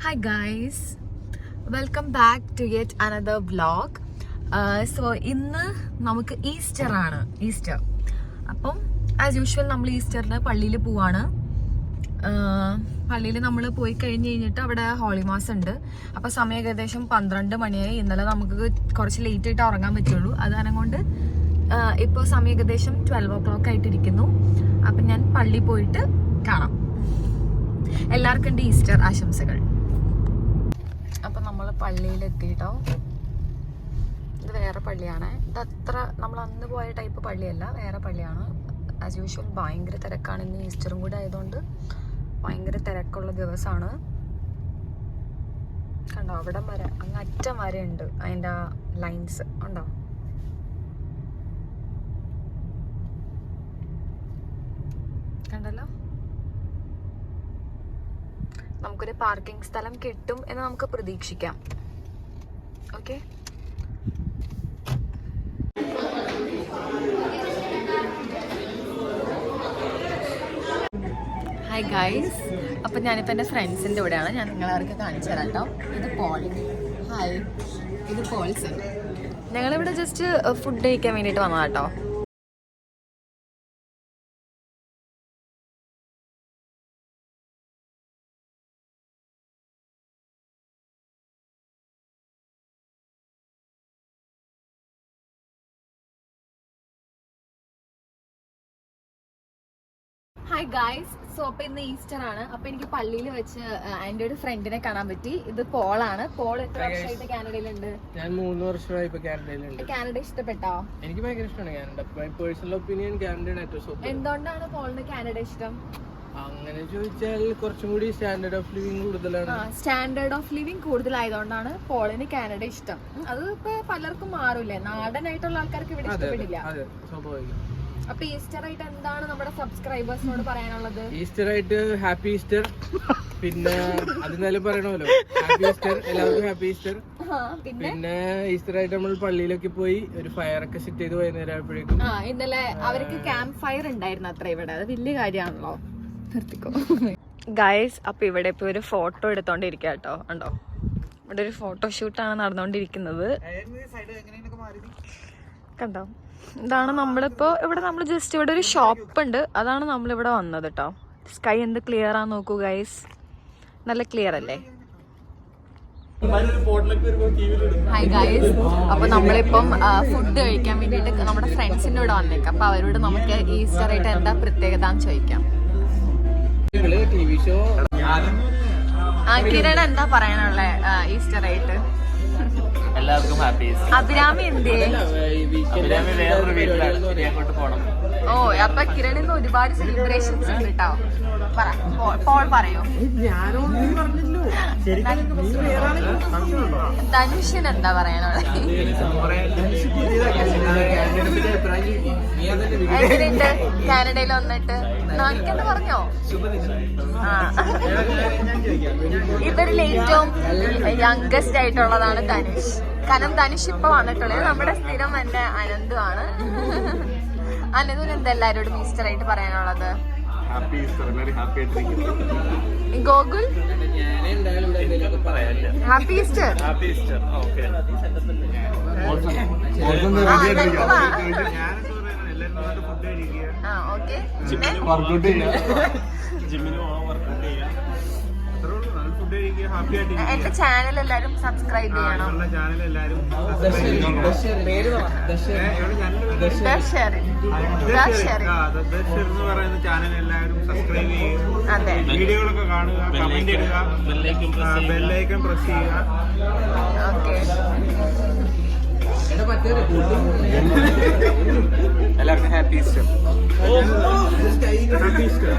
Hi guys, welcome back to yet another vlog. So ഇന്ന് നമുക്ക് Easter ആണ്. അപ്പം ആസ് യൂഷ്വൽ നമ്മൾ ഈസ്റ്ററിന് പള്ളിയിൽ പോവാണ്. പള്ളിയിൽ നമ്മൾ പോയി കഴിഞ്ഞിട്ട് അവിടെ ഹോളി മാസ് ഉണ്ട്. അപ്പോൾ സമയം ഏകദേശം 12 മണിയായി. ഇന്നലെ നമുക്ക് കുറച്ച് ലേറ്റ് ആയിട്ട് ഉറങ്ങാൻ പറ്റുള്ളൂ. അത് കാരണം കൊണ്ട് ഇപ്പോൾ സമയം ഏകദേശം 12 o'clock ആയിട്ടിരിക്കുന്നു. അപ്പം ഞാൻ പള്ളി പോയിട്ട് കാണാം. എല്ലാവർക്കും എൻ്റെ ഈസ്റ്റർ ആശംസകൾ. അപ്പം നമ്മൾ പള്ളിയിലെത്തിയിട്ടോ. ഇത് വേറെ പള്ളിയാണ്. ഇതത്ര നമ്മൾ അന്ന് പോയ ടൈപ്പ് പള്ളിയല്ല, വേറെ പള്ളിയാണ്. ആസ് യൂഷ്വൽ ഭയങ്കര തിരക്കാണ്. ഇന്ന് ഈസ്റ്ററും കൂടെ ആയതുകൊണ്ട് ഭയങ്കര തിരക്കുള്ള ദിവസമാണ്. കണ്ടോ, അവിടെ വരെ അങ്ങ് അറ്റം വരെ ഉണ്ട് അതിൻ്റെ ലൈൻസ് ഉണ്ടോ. കണ്ടല്ലോ. നമുക്കൊരു പാർക്കിംഗ് സ്ഥലം കിട്ടും എന്ന് നമുക്ക് പ്രതീക്ഷിക്കാം. Okay, hi guys. അപ്പം ഞാനിപ്പോൾ എൻ്റെ ഫ്രണ്ട്സിൻ്റെ കൂടെയാണ്. ഞാൻ നിങ്ങളവർക്ക് കാണിച്ചു തരാം കേട്ടോ. ഇത് പോൾ. ഹായ്, ഇത് പോൾസൺ. ഞങ്ങളിവിടെ ജസ്റ്റ് ഫുഡ് കഴിക്കാൻ വേണ്ടിയിട്ട് വന്നതാ കേട്ടോ. Hi guys. സോ അപ്പൊ ഇന്ന് ഈസ്റ്റർ ആണ്. അപ്പൊ എനിക്ക് പള്ളിയിൽ വെച്ച് എൻ്റെ ഒരു ഫ്രണ്ടിനെ കാണാൻ പറ്റി. ഇത് പോളാണ്. പോൾ എത്ര വർഷമായിട്ട് കാനഡയിലുണ്ട്? ഞാൻ 3 വർഷമായി ഇപ്പൊ കാനഡയിലുണ്ട്. കാനഡ ഇഷ്ടപ്പെട്ടോ? എനിക്ക് ഭയങ്കര ഇഷ്ടമാണ് കാനഡ. മൈ പേഴ്സണൽ ഒപ്പീനിയൻ കാനഡയാണ് ഏറ്റവും സൂപ്പർ. എന്തുകൊണ്ടാണ് പോളിന് കാനഡ ഇഷ്ടം? അങ്ങനെ ചോദിച്ചാൽ കുറച്ചും കൂടി സ്റ്റാൻഡേർഡ് ഓഫ് ലിവിംഗ് കൂടുതലാണ്. സ്റ്റാൻഡേർഡ് ഓഫ് ലിവിംഗ് കൂടുതലായതുകൊണ്ടാണ് പോളിന് കാനഡ ഇഷ്ടം. അത് ഇപ്പൊ പലർക്കും മാറൂലേ. നാടനായിട്ടുള്ള ആൾക്കാർക്ക് ഇവിടെ ഇഷ്ടപ്പെടില്ല. അതെ, സ്വാഭാവികം. അപ്പൊ ഈസ്റ്റർ ആയിട്ട് എന്താണ് നമ്മുടെ സബ്സ്ക്രൈബേഴ്സിനോട് പറയാനുള്ളത്? ഈസ്റ്റർ ആയിട്ട് ഹാപ്പി ഈസ്റ്റർ. പിന്നെ അതിനാലും പറയണമല്ലോ, ഹാപ്പി ഈസ്റ്റർ, എല്ലാവർക്കും ഹാപ്പി ഈസ്റ്റർ. പിന്നെ ഈസ്റ്റർ ആയിട്ട് നമ്മൾ പള്ളിയിലൊക്കെ പോയി ഒരു ഫയർ ഒക്കെ സെറ്റ് ചെയ്ത് വൈകുന്നേരം ആയപ്പോഴേക്കും. ഇന്നലെ അവർക്ക് ക്യാമ്പ് ഫയർ ഉണ്ടായിരുന്നു അത്ര. ഇവിടെ അത് വലിയ കാര്യമാണല്ലോ. നിർത്തിക്കോ ഗൈസ്. അപ്പൊ ഇവിടെ ഇപ്പൊ ഒരു ഫോട്ടോ എടുത്തോണ്ടിരിക്കുക കേട്ടോ. ഉണ്ടോ, ഇവിടെ ഒരു ഫോട്ടോഷൂട്ടാണ് നടന്നുകൊണ്ടിരിക്കുന്നത്. കണ്ടോ, ഇതാണ് നമ്മളിപ്പോ ഇവിടെ. നമ്മൾ ജസ്റ്റ് ഇവിടെ ഒരു ഷോപ്പ് ഉണ്ട്, അതാണ് നമ്മളിവിടെ വന്നത് കേട്ടോ. സ്കൈ എന്ത് ക്ലിയർ ആ നോക്കൂ ഗൈസ്, നല്ല ക്ലിയർ അല്ലേ? Hi guys. അപ്പൊ നമ്മളിപ്പം ഫുഡ് കഴിക്കാൻ വേണ്ടിട്ട് നമ്മുടെ ഫ്രണ്ട്സിന്റെ കൂടെ വന്നേക്കാം. അപ്പൊ അവരോട് നമുക്ക് ഈസ്റ്റർ ആയിട്ട് എന്താ പ്രത്യേകത എന്ന് ചോദിക്കാം. കിരൺ എന്താ പറയാനുള്ള ഈസ്റ്റർ ആയിട്ട്? എല്ലാവർക്കും ഹാപ്പി ഈസ്റ്റർ. അഭിരാമി എന്തേ? അഭിരാമി വേറൊരു വീട്ടിലാണ്, അങ്ങോട്ട് പോണം. ഓ, അപ്പൊ കിരണിന്ന് ഒരുപാട് സെലിബ്രേഷൻസ് ഉണ്ട് കേട്ടോ. പോൾ പറയൂ. ധനുഷിന് എന്താ പറയാനുള്ളത്? എങ്ങനെയുണ്ട് കാനഡയിൽ വന്നിട്ട്? നാണിക്കെന്ന് പറഞ്ഞോ? ഇവരിൽ ഏറ്റവും യംഗസ്റ്റ് ആയിട്ടുള്ളതാണ് ധനുഷ്. കാരണം ധനുഷ് ഇപ്പൊ വന്നിട്ടുള്ളത്. നമ്മുടെ സ്ഥിരം എന്റെ അനന്തുമാണ്. അനന്തുന് എന്താ എല്ലാരോടും ഈസ്റ്റർ ആയിട്ട് പറയാനുള്ളത്? Gokul happy Easter. ഓക്കെ. എന്റെ ചാനൽ എല്ലാരും സബ്സ്ക്രൈബ് ചെയ്യണം. അതെ, വീഡിയോകളൊക്കെ കാണുക, കമന്റ് ഇടുക, ബെല്ലൈക്കൺ പ്രസ് ചെയ്യുക. ഓക്കെ. എല്ലാവർക്കും ഹാപ്പി ഈസ്റ്റർ. Happy Easter.